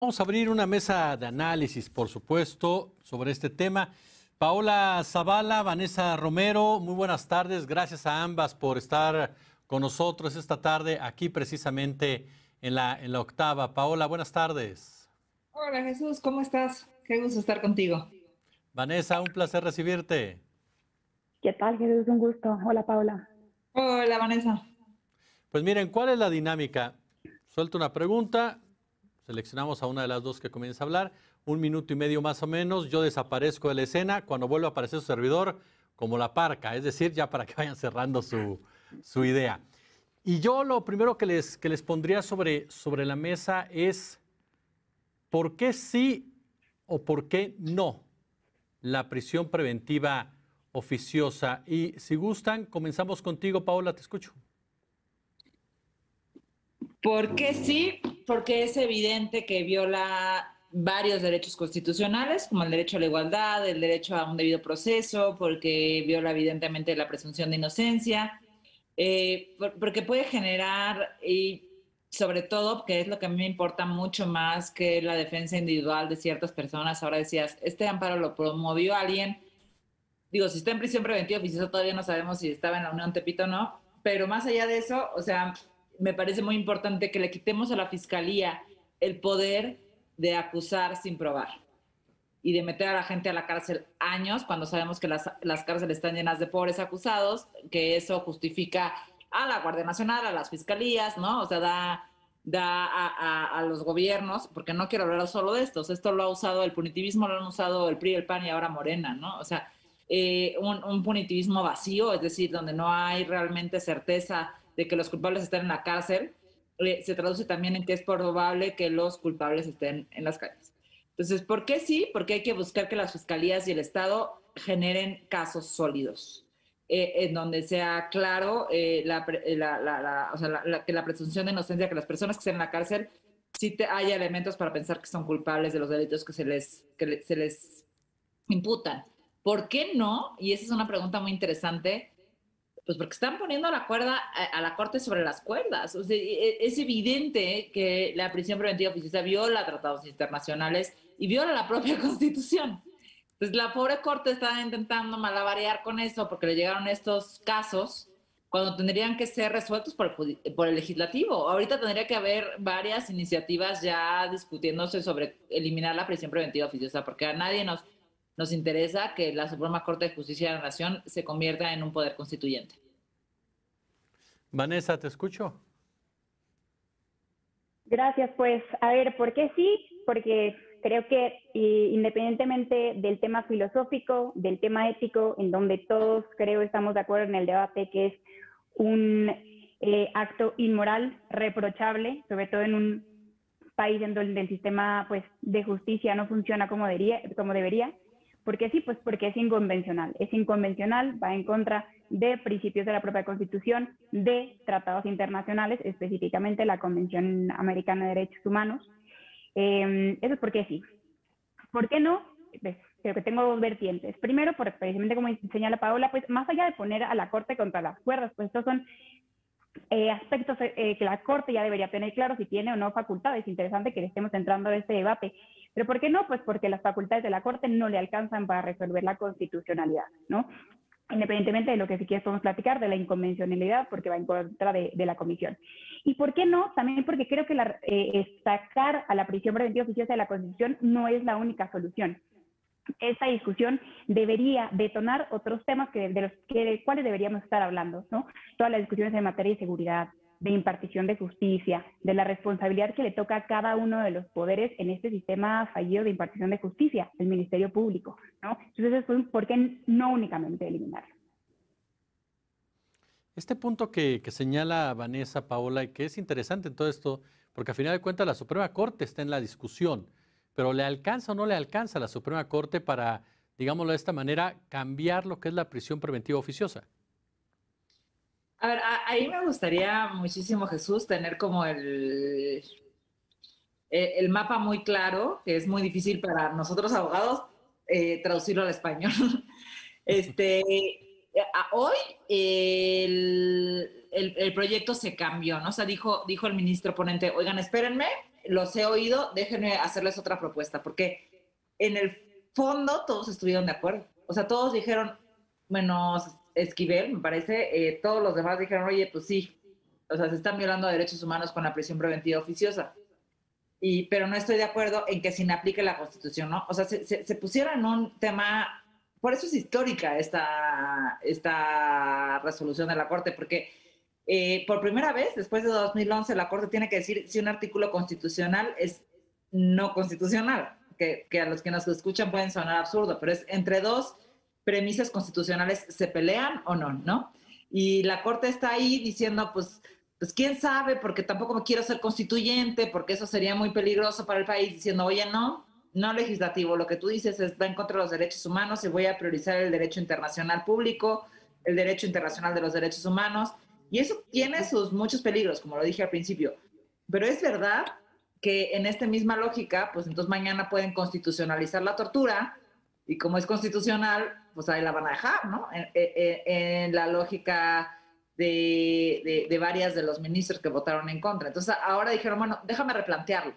Vamos a abrir una mesa de análisis, por supuesto, sobre este tema. Paola Zavala, Vanessa Romero, muy buenas tardes. Gracias a ambas por estar con nosotros esta tarde, aquí precisamente en la octava. Paola, buenas tardes. Hola Jesús, ¿cómo estás? Qué gusto estar contigo. Vanessa, un placer recibirte. ¿Qué tal, Jesús? Un gusto. Hola, Paula. Hola Vanessa. Pues miren, ¿cuál es la dinámica? Suelto una pregunta, seleccionamos a una de las dos que comienza a hablar, 1 minuto y medio más o menos, yo desaparezco de la escena, cuando vuelva a aparecer su servidor, como la parca, es decir, ya para que vayan cerrando su idea. Y yo lo primero que les pondría sobre la mesa es ¿por qué sí o por qué no la prisión preventiva oficiosa? Y si gustan, comenzamos contigo, Paola, te escucho. ¿Por qué sí? Porque es evidente que viola varios derechos constitucionales, como el derecho a la igualdad, el derecho a un debido proceso, porque viola evidentemente la presunción de inocencia, porque puede generar, y sobre todo, que es lo que a mí me importa mucho más que la defensa individual de ciertas personas. Ahora decías, este amparo lo promovió alguien. Digo, si está en prisión preventiva oficiosa todavía no sabemos si estaba en la Unión Tepito o no, pero más allá de eso, o sea, me parece muy importante que le quitemos a la fiscalía el poder de acusar sin probar y de meter a la gente a la cárcel años cuando sabemos que las cárceles están llenas de pobres acusados, que eso justifica a la Guardia Nacional, a las fiscalías, ¿no? O sea, da a los gobiernos, porque no quiero hablar solo de estos, esto lo ha usado el punitivismo, lo han usado el PRI, el PAN y ahora Morena, ¿no? O sea, un punitivismo vacío, es decir, donde no hay realmente certeza de que los culpables estén en la cárcel, se traduce también en que es probable que los culpables estén en las calles. Entonces, ¿por qué sí? Porque hay que buscar que las fiscalías y el Estado generen casos sólidos, en donde sea claro o sea, que la presunción de inocencia, que las personas que estén en la cárcel sí haya elementos para pensar que son culpables de los delitos que se les imputan. ¿Por qué no? Y esa es una pregunta muy interesante. Pues porque están poniendo a la Corte sobre las cuerdas. O sea, es evidente que la prisión preventiva oficiosa viola tratados internacionales y viola la propia Constitución. Entonces, la pobre Corte está intentando malabarear con eso porque le llegaron estos casos cuando tendrían que ser resueltos por el legislativo. Ahorita tendría que haber varias iniciativas ya discutiéndose sobre eliminar la prisión preventiva oficiosa, porque a nadie nos interesa que la Suprema Corte de Justicia de la Nación se convierta en un poder constituyente. Vanessa, te escucho. Gracias, pues, a ver, ¿por qué sí? Porque creo que independientemente del tema filosófico, del tema ético, en donde todos creo estamos de acuerdo en el debate que es un acto inmoral, reprochable, sobre todo en un país en donde el sistema pues, de justicia no funciona como debería. ¿Por qué sí? Pues porque es inconvencional. Es inconvencional, va en contra de principios de la propia Constitución, de tratados internacionales, específicamente la Convención Americana de Derechos Humanos. Eso es porque sí. ¿Por qué no? Pues, creo que tengo dos vertientes. Primero, porque precisamente como señala Paola, pues más allá de poner a la Corte contra las cuerdas, pues estos son aspectos que la Corte ya debería tener claro si tiene o no facultades. Es interesante que le estemos entrando a este debate. ¿Pero por qué no? Pues porque las facultades de la Corte no le alcanzan para resolver la constitucionalidad, ¿no? Independientemente de lo que si quieres podemos platicar de la inconvencionalidad, porque va en contra de la comisión. ¿Y por qué no? También porque creo que sacar a la prisión preventiva oficiosa de la Constitución no es la única solución. Esta discusión debería detonar otros temas de cuales deberíamos estar hablando, ¿no? Todas las discusiones en materia de seguridad, de impartición de justicia, de la responsabilidad que le toca a cada uno de los poderes en este sistema fallido de impartición de justicia, el Ministerio Público, ¿no? Entonces, ¿por qué no únicamente eliminarlo? Este punto que señala Vanessa, Paola, y que es interesante en todo esto, porque a final de cuentas la Suprema Corte está en la discusión, pero ¿le alcanza o no le alcanza a la Suprema Corte para, digámoslo de esta manera, cambiar lo que es la prisión preventiva oficiosa? A ver, ahí me gustaría muchísimo, Jesús, tener como el mapa muy claro, que es muy difícil para nosotros abogados traducirlo al español. Este, Hoy el proyecto se cambió, ¿no? O sea, dijo el ministro ponente, oigan, espérenme, los he oído, déjenme hacerles otra propuesta, porque en el fondo todos estuvieron de acuerdo. O sea, todos dijeron, menos Esquivel, me parece, todos los demás dijeron, oye, pues sí, o sea, se están violando derechos humanos con la prisión preventiva oficiosa. Pero no estoy de acuerdo en que se inaplique la Constitución, ¿no? O sea, se pusieron en un tema, por eso es histórica esta resolución de la Corte, porque por primera vez, después de 2011, la Corte tiene que decir si un artículo constitucional es no constitucional, que a los que nos escuchan pueden sonar absurdo, pero es entre dos premisas constitucionales se pelean o no, ¿no? Y la Corte está ahí diciendo, pues quién sabe, porque tampoco me quiero ser constituyente, porque eso sería muy peligroso para el país, diciendo, oye, no legislativo, lo que tú dices va en contra de los derechos humanos y voy a priorizar el derecho internacional público, el derecho internacional de los derechos humanos, y eso tiene sus muchos peligros, como lo dije al principio, pero es verdad que en esta misma lógica, pues entonces mañana pueden constitucionalizar la tortura, y como es constitucional, pues ahí la van a dejar, ¿no? En la lógica de varias de los ministros que votaron en contra. Entonces ahora dijeron, bueno, déjame replantearlo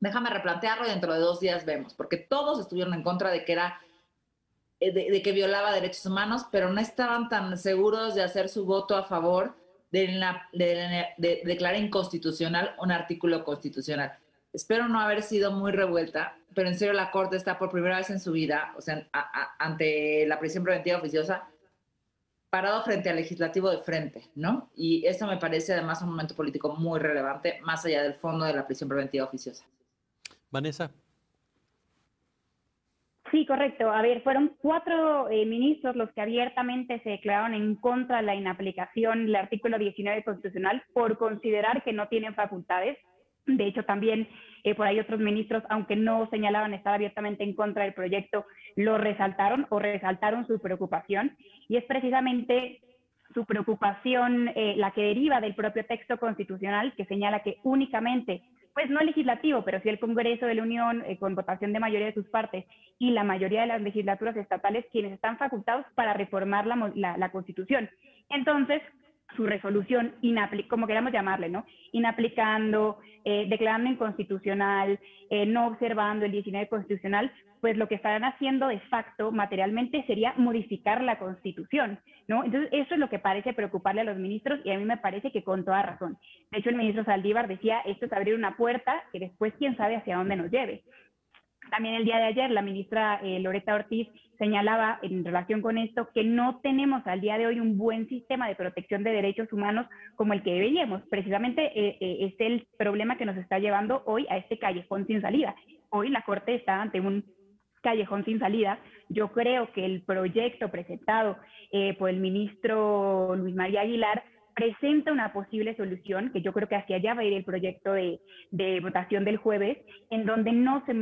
y dentro de 2 días vemos, porque todos estuvieron en contra de que era de que violaba derechos humanos, pero no estaban tan seguros de hacer su voto a favor de declarar inconstitucional un artículo constitucional. Espero no haber sido muy revuelta, pero en serio la Corte está por primera vez en su vida, o sea, ante la prisión preventiva oficiosa, parado frente al legislativo de frente, ¿no? Y eso me parece además un momento político muy relevante, más allá del fondo de la prisión preventiva oficiosa. Vanessa. Sí, correcto. A ver, fueron 4 ministros los que abiertamente se declararon en contra de la inaplicación del artículo 19 constitucional por considerar que no tienen facultades. De hecho, también por ahí otros ministros, aunque no señalaban estar abiertamente en contra del proyecto, lo resaltaron o resaltaron su preocupación. Y es precisamente su preocupación la que deriva del propio texto constitucional, que señala que únicamente, pues no el legislativo, pero sí el Congreso de la Unión, con votación de mayoría de sus partes, y la mayoría de las legislaturas estatales, quienes están facultados para reformar la Constitución. Entonces, su resolución, como queramos llamarle, ¿no? Inaplicando, declarando inconstitucional, no observando el 19 constitucional, pues lo que estarán haciendo de facto, materialmente, sería modificar la Constitución, ¿no? Entonces, eso es lo que parece preocuparle a los ministros y a mí me parece que con toda razón. De hecho, el ministro Saldívar decía, esto es abrir una puerta que después quién sabe hacia dónde nos lleve. También el día de ayer la ministra Loretta Ortiz señalaba en relación con esto que no tenemos al día de hoy un buen sistema de protección de derechos humanos como el que deberíamos. Precisamente es el problema que nos está llevando hoy a este callejón sin salida. Hoy la Corte está ante un callejón sin salida. Yo creo que el proyecto presentado por el ministro Luis María Aguilar presenta una posible solución, que yo creo que hacia allá va a ir el proyecto de votación del jueves, en donde no se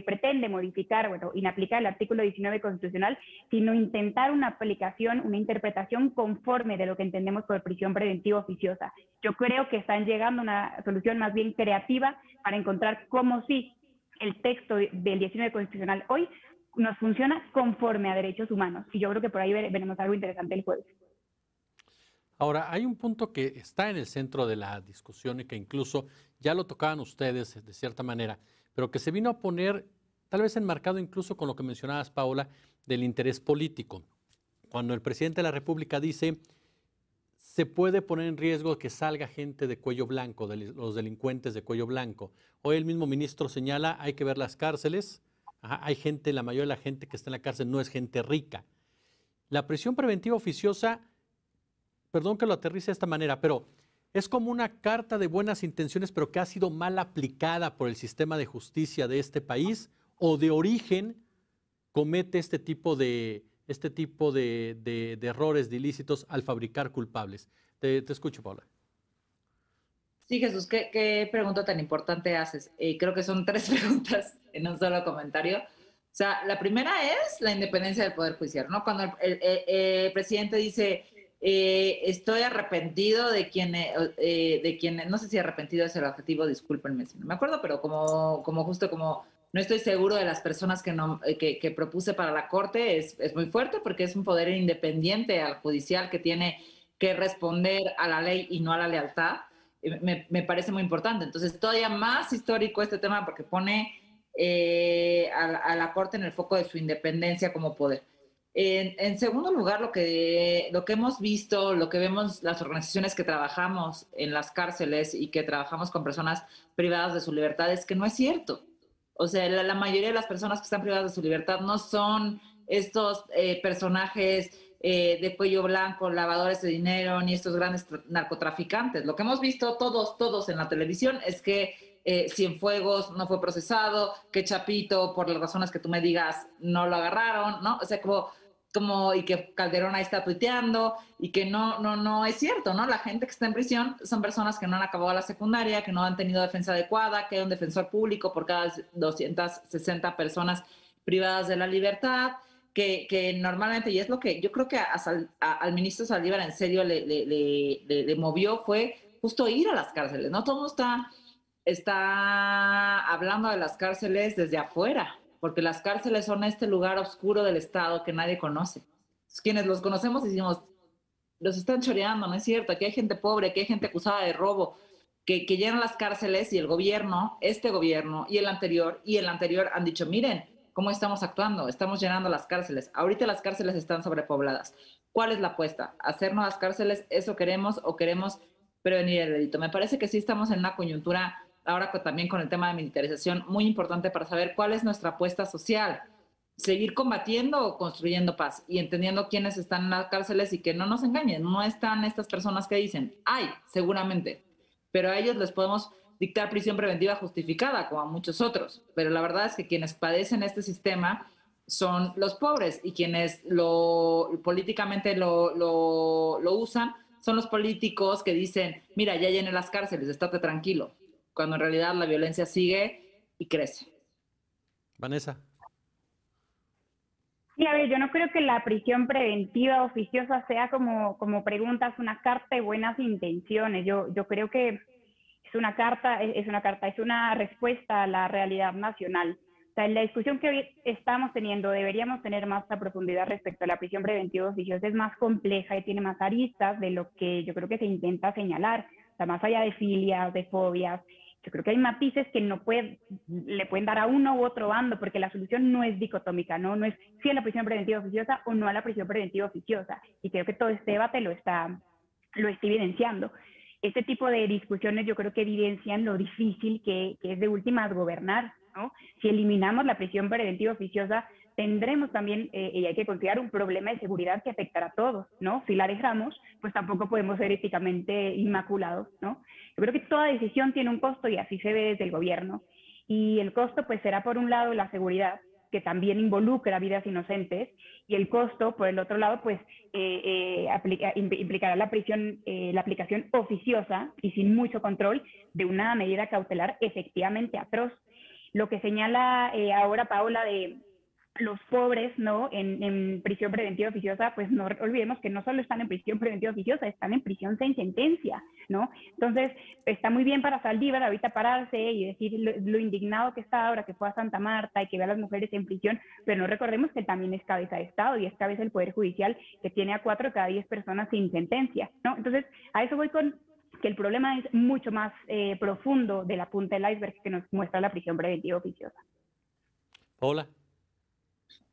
pretende modificar, inaplicar el artículo 19 constitucional, sino intentar una aplicación, una interpretación conforme de lo que entendemos por prisión preventiva oficiosa. Yo creo que están llegando a una solución más bien creativa para encontrar cómo sí el texto del 19 constitucional hoy nos funciona conforme a derechos humanos. Y yo creo que por ahí veremos algo interesante el jueves. Ahora, hay un punto que está en el centro de la discusión y que incluso ya lo tocaban ustedes de cierta manera, pero que se vino a poner tal vez enmarcado incluso con lo que mencionabas, Paola, del interés político. Cuando el presidente de la República dice, se puede poner en riesgo que salga gente de cuello blanco, los delincuentes de cuello blanco. Hoy el mismo ministro señala, hay que ver las cárceles, hay gente, la mayoría de la gente que está en la cárcel no es gente rica. La prisión preventiva oficiosa, perdón que lo aterrice de esta manera, pero es como una carta de buenas intenciones, pero que ha sido mal aplicada por el sistema de justicia de este país, o de origen comete este tipo de errores, de ilícitos al fabricar culpables. Te escucho, Paula. Sí, Jesús, ¿qué pregunta tan importante haces? Creo que son 3 preguntas en un solo comentario. O sea, la primera es la independencia del Poder Judicial, ¿no? Cuando el presidente dice, estoy arrepentido de quien, no sé si arrepentido es el adjetivo, discúlpenme si no me acuerdo, pero como no estoy seguro de las personas que propuse para la Corte, es muy fuerte porque es un poder independiente al judicial que tiene que responder a la ley y no a la lealtad. me parece muy importante. Entonces, todavía más histórico este tema porque pone a la Corte en el foco de su independencia como poder. En segundo lugar, lo que hemos visto, lo que vemos las organizaciones que trabajamos en las cárceles y que trabajamos con personas privadas de su libertad es que no es cierto. O sea, la mayoría de las personas que están privadas de su libertad no son estos personajes de cuello blanco, lavadores de dinero, ni estos grandes narcotraficantes. Lo que hemos visto todos en la televisión es que Cienfuegos no fue procesado, que Chapito, por las razones que tú me digas, no lo agarraron, ¿no? O sea, y que Calderón ahí está tuiteando y que no es cierto, ¿no? La gente que está en prisión son personas que no han acabado la secundaria, que no han tenido defensa adecuada, que hay un defensor público por cada 260 personas privadas de la libertad, que normalmente, y es lo que yo creo que al ministro Saldívar en serio le movió, fue justo ir a las cárceles, ¿no? Todo el mundo está hablando de las cárceles desde afuera, porque las cárceles son este lugar oscuro del Estado que nadie conoce. Entonces, quienes los conocemos decimos, los están choreando, no es cierto, aquí hay gente pobre, aquí hay gente acusada de robo, que llenan las cárceles y el gobierno, este gobierno y el anterior han dicho, miren cómo estamos actuando, estamos llenando las cárceles. Ahorita las cárceles están sobrepobladas. ¿Cuál es la apuesta? ¿Hacer nuevas cárceles? ¿Eso queremos o queremos prevenir el delito? Me parece que sí estamos en una coyuntura ahora también con el tema de militarización muy importante para saber cuál es nuestra apuesta social. Seguir combatiendo o construyendo paz y entendiendo quiénes están en las cárceles y que no nos engañen. No están estas personas que dicen, hay, seguramente, pero a ellos les podemos dictar prisión preventiva justificada, como a muchos otros. Pero la verdad es que quienes padecen este sistema son los pobres y quienes políticamente lo usan son los políticos que dicen, mira, ya llené las cárceles, estate tranquilo, cuando en realidad la violencia sigue y crece. Vanessa. Sí, a ver, yo no creo que la prisión preventiva oficiosa sea como preguntas, una carta de buenas intenciones. Yo creo que es una respuesta a la realidad nacional. O sea, en la discusión que hoy estamos teniendo deberíamos tener más a profundidad respecto a la prisión preventiva oficiosa. Es más compleja y tiene más aristas de lo que yo creo que se intenta señalar. O sea, más allá de filias, de fobias, yo creo que hay matices que le pueden dar a uno u otro bando, porque la solución no es dicotómica, no es sí a la prisión preventiva oficiosa o no a la prisión preventiva oficiosa. Y creo que todo este debate lo está evidenciando. Este tipo de discusiones yo creo que evidencian lo difícil que es de últimas gobernar, ¿no? Si eliminamos la prisión preventiva oficiosa, tendremos también, y hay que considerar, un problema de seguridad que afectará a todos, ¿no? Si la dejamos, pues tampoco podemos ser éticamente inmaculados, ¿no? Yo creo que toda decisión tiene un costo y así se ve desde el gobierno. Y el costo pues será por un lado la seguridad, que también involucra vidas inocentes, y el costo, por el otro lado, pues implicará la aplicación oficiosa y sin mucho control de una medida cautelar efectivamente atroz. Lo que señala ahora Paola de los pobres, ¿no? En prisión preventiva oficiosa, pues no olvidemos que no solo están en prisión preventiva oficiosa, están en prisión sin sentencia, ¿no? Entonces, está muy bien para Saldívar ahorita pararse y decir lo indignado que está ahora que fue a Santa Marta y que ve a las mujeres en prisión, pero no recordemos que también es cabeza de Estado y es cabeza del Poder Judicial que tiene a 4 de cada 10 personas sin sentencia, ¿no? Entonces, a eso voy con que el problema es mucho más profundo de la punta del iceberg que nos muestra la prisión preventiva oficiosa. Hola.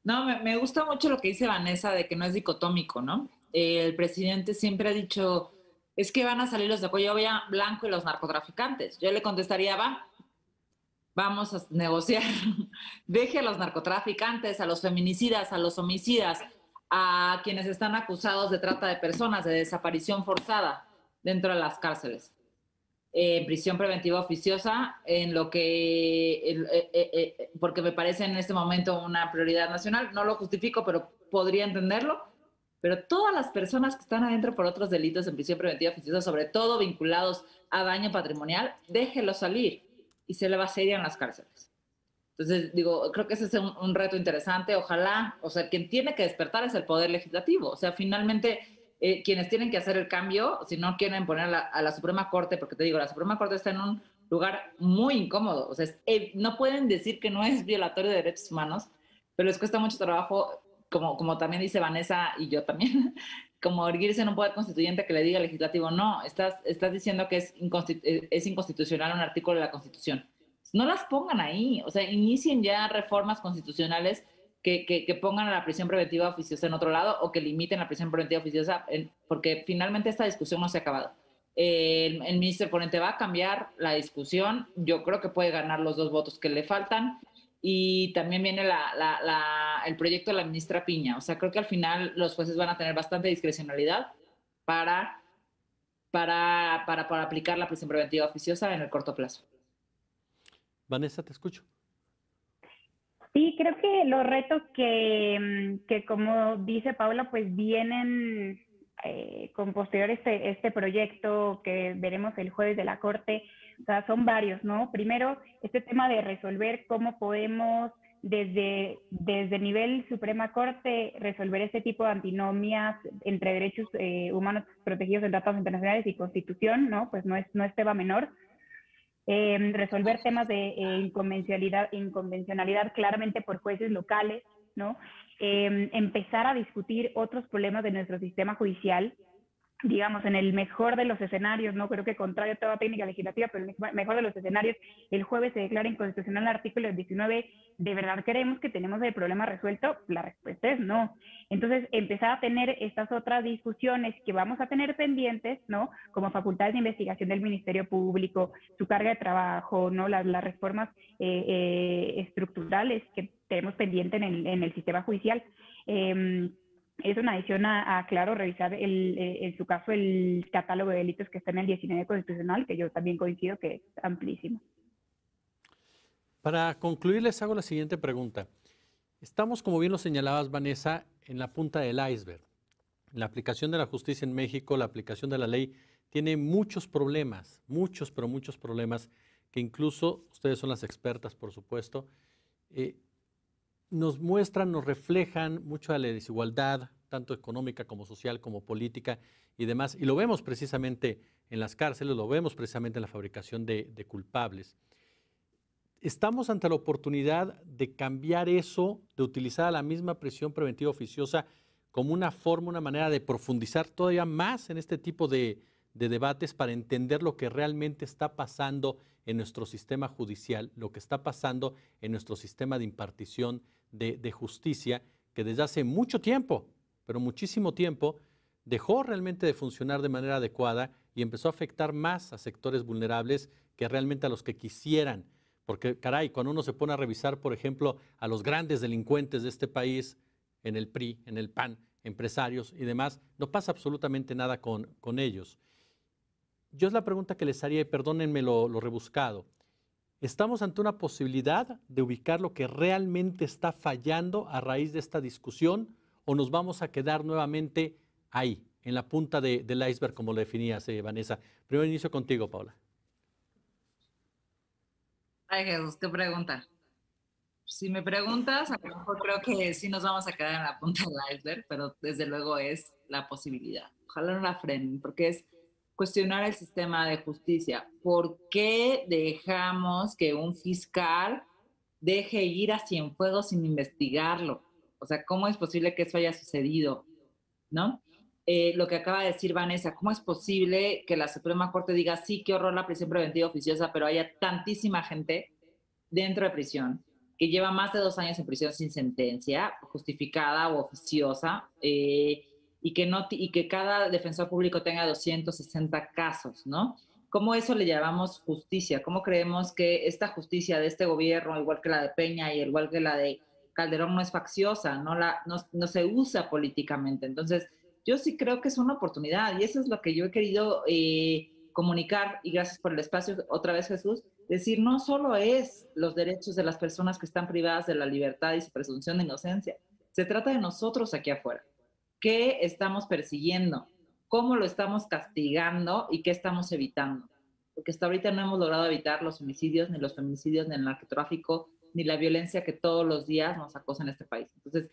No, me gusta mucho lo que dice Vanessa de que no es dicotómico, ¿no? El presidente siempre ha dicho, es que van a salir los de cuello blanco y los narcotraficantes. Yo le contestaría, vamos a negociar. Deje a los narcotraficantes, a los feminicidas, a los homicidas, a quienes están acusados de trata de personas, de desaparición forzada dentro de las cárceles. Prisión preventiva oficiosa, porque me parece en este momento una prioridad nacional. No lo justifico, pero podría entenderlo. Pero todas las personas que están adentro por otros delitos en prisión preventiva oficiosa, sobre todo vinculados a daño patrimonial, déjelo salir y se le va a seguir en las cárceles. Entonces, creo que ese es un reto interesante. Ojalá, o sea, quien tiene que despertar es el Poder Legislativo. O sea, finalmente, quienes tienen que hacer el cambio, si no quieren poner a la Suprema Corte, porque te digo, la Suprema Corte está en un lugar muy incómodo. O sea, no pueden decir que no es violatorio de derechos humanos, pero les cuesta mucho trabajo, como también dice Vanessa y yo también, como erguirse en un poder constituyente que le diga al legislativo, no, estás diciendo que es inconstitucional un artículo de la Constitución. No las pongan ahí, o sea, inicien ya reformas constitucionales que pongan a la prisión preventiva oficiosa en otro lado o que limiten la prisión preventiva oficiosa, porque finalmente esta discusión no se ha acabado. El ministro ponente va a cambiar la discusión, yo creo que puede ganar los 2 votos que le faltan, y también viene el proyecto de la ministra Piña. O sea, creo que al final los jueces van a tener bastante discrecionalidad para aplicar la prisión preventiva oficiosa en el corto plazo. Vanessa, te escucho. Sí, creo que los retos que como dice Paula, pues vienen con posterior este proyecto que veremos el jueves de la Corte, o sea, son varios, ¿no? Primero, este tema de resolver cómo podemos desde nivel Suprema Corte resolver este tipo de antinomias entre derechos humanos protegidos en tratados internacionales y Constitución, ¿no? Pues no es tema menor. Resolver temas de inconvencionalidad claramente por jueces locales, ¿no? Empezar a discutir otros problemas de nuestro sistema judicial, digamos, en el mejor de los escenarios, ¿no? Creo que contrario a toda técnica legislativa, pero en el mejor de los escenarios, el jueves se declara inconstitucional el artículo 19. ¿De verdad creemos que tenemos el problema resuelto? La respuesta es no. Entonces, empezar a tener estas otras discusiones que vamos a tener pendientes, ¿no? Como facultades de investigación del Ministerio Público, su carga de trabajo, ¿no? Las reformas estructurales que tenemos pendiente en el sistema judicial. Es una adición claro, revisar en su caso el catálogo de delitos que está en el 19 constitucional, que yo también coincido que es amplísimo. Para concluir, les hago la siguiente pregunta. Estamos, como bien lo señalabas, Vanessa, en la punta del iceberg. La aplicación de la justicia en México, la aplicación de la ley, tiene muchos problemas, muchos, pero muchos problemas, que incluso, ustedes son las expertas, por supuesto, nos muestran, nos reflejan mucho de la desigualdad, tanto económica como social, como política y demás. Y lo vemos precisamente en las cárceles, lo vemos precisamente en la fabricación de culpables. Estamos ante la oportunidad de cambiar eso, de utilizar la misma prisión preventiva oficiosa como una forma, una manera de profundizar todavía más en este tipo de debates para entender lo que realmente está pasando en nuestro sistema judicial, lo que está pasando en nuestro sistema de impartición de justicia, que desde hace mucho tiempo, pero muchísimo tiempo, dejó realmente de funcionar de manera adecuada y empezó a afectar más a sectores vulnerables que realmente a los que quisieran. Porque, caray, cuando uno se pone a revisar, por ejemplo, a los grandes delincuentes de este país, en el PRI, en el PAN, empresarios y demás, no pasa absolutamente nada con ellos. Yo es la pregunta que les haría, y perdónenme lo rebuscado. ¿Estamos ante una posibilidad de ubicar lo que realmente está fallando a raíz de esta discusión o nos vamos a quedar nuevamente ahí, en la punta del iceberg, como lo definías, Vanessa? Primero inicio contigo, Paula. Ay, Jesús, qué pregunta. Si me preguntas, a lo mejor creo que sí nos vamos a quedar en la punta del iceberg, pero desde luego es la posibilidad. Ojalá no la frenen, porque es cuestionar el sistema de justicia. ¿Por qué dejamos que un fiscal deje ir a Cienfuegos sin investigarlo? O sea, ¿cómo es posible que eso haya sucedido? ¿No? Lo que acaba de decir Vanessa, ¿cómo es posible que la Suprema Corte diga, sí, qué horror la prisión preventiva oficiosa, pero haya tantísima gente dentro de prisión que lleva más de 2 años en prisión sin sentencia justificada o oficiosa, y que cada defensor público tenga 260 casos, ¿no? ¿Cómo eso le llamamos justicia? ¿Cómo creemos que esta justicia de este gobierno, igual que la de Peña y igual que la de Calderón, no es facciosa, no se usa políticamente? Entonces, yo sí creo que es una oportunidad y eso es lo que yo he querido comunicar, y gracias por el espacio otra vez, Jesús, decir, no solo es los derechos de las personas que están privadas de la libertad y su presunción de inocencia, se trata de nosotros aquí afuera. ¿Qué estamos persiguiendo? ¿Cómo lo estamos castigando? ¿Y qué estamos evitando? Porque hasta ahorita no hemos logrado evitar los homicidios, ni los feminicidios, ni el narcotráfico, ni la violencia que todos los días nos acosa en este país. Entonces,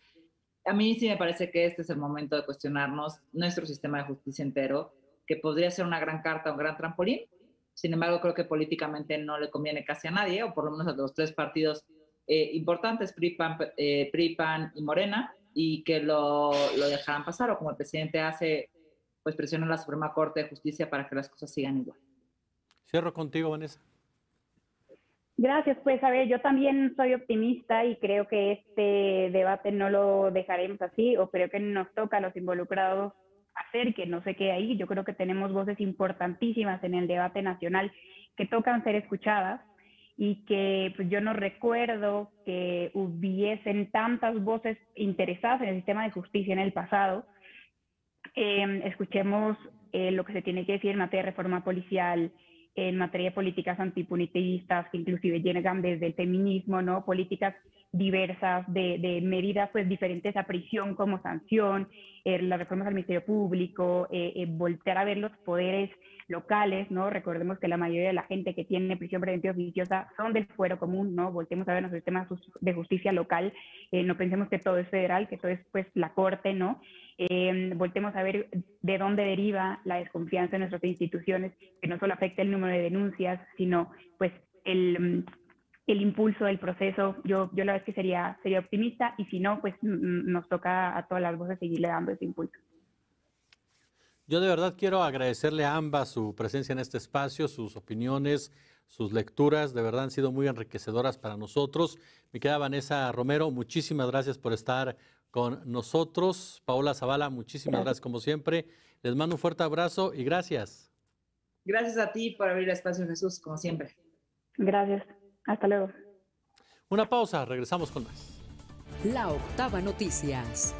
a mí sí me parece que este es el momento de cuestionarnos nuestro sistema de justicia entero, que podría ser una gran carta, un gran trampolín. Sin embargo, creo que políticamente no le conviene casi a nadie, o por lo menos a los 3 partidos importantes, PRI, PAN y Morena, y que lo dejaran pasar, o como el presidente hace, pues presiona a la Suprema Corte de Justicia para que las cosas sigan igual. Cierro contigo, Vanessa. Gracias, pues a ver, yo también soy optimista y creo que este debate no lo dejaremos así, o creo que nos toca a los involucrados hacer que no se quede ahí. Yo creo que tenemos voces importantísimas en el debate nacional que tocan ser escuchadas y que pues, yo no recuerdo que hubiesen tantas voces interesadas en el sistema de justicia en el pasado. Escuchemos lo que se tiene que decir en materia de reforma policial, en materia de políticas antipunitivistas, que inclusive llegan desde el feminismo, ¿no? Políticas diversas de medidas pues diferentes a prisión como sanción, las reformas al Ministerio Público, voltear a ver los poderes locales, ¿no? Recordemos que la mayoría de la gente que tiene prisión preventiva oficiosa son del fuero común, ¿no? Voltemos a ver nuestro sistema de justicia local, no pensemos que todo es federal, que todo es pues la corte, ¿no? Voltemos a ver de dónde deriva la desconfianza en nuestras instituciones, que no solo afecta el número de denuncias, sino pues el impulso del proceso. Yo la verdad es que sería optimista, y si no, pues nos toca a todas las voces seguirle dando ese impulso. Yo de verdad quiero agradecerle a ambas su presencia en este espacio, sus opiniones, sus lecturas, de verdad han sido muy enriquecedoras para nosotros. Mi querida Vanessa Romero, muchísimas gracias por estar con nosotros. Paola Zavala, muchísimas gracias como siempre. Les mando un fuerte abrazo y gracias. Gracias a ti por abrir el espacio, Jesús, como siempre. Gracias. Hasta luego. Una pausa, regresamos con más. La Octava Noticias.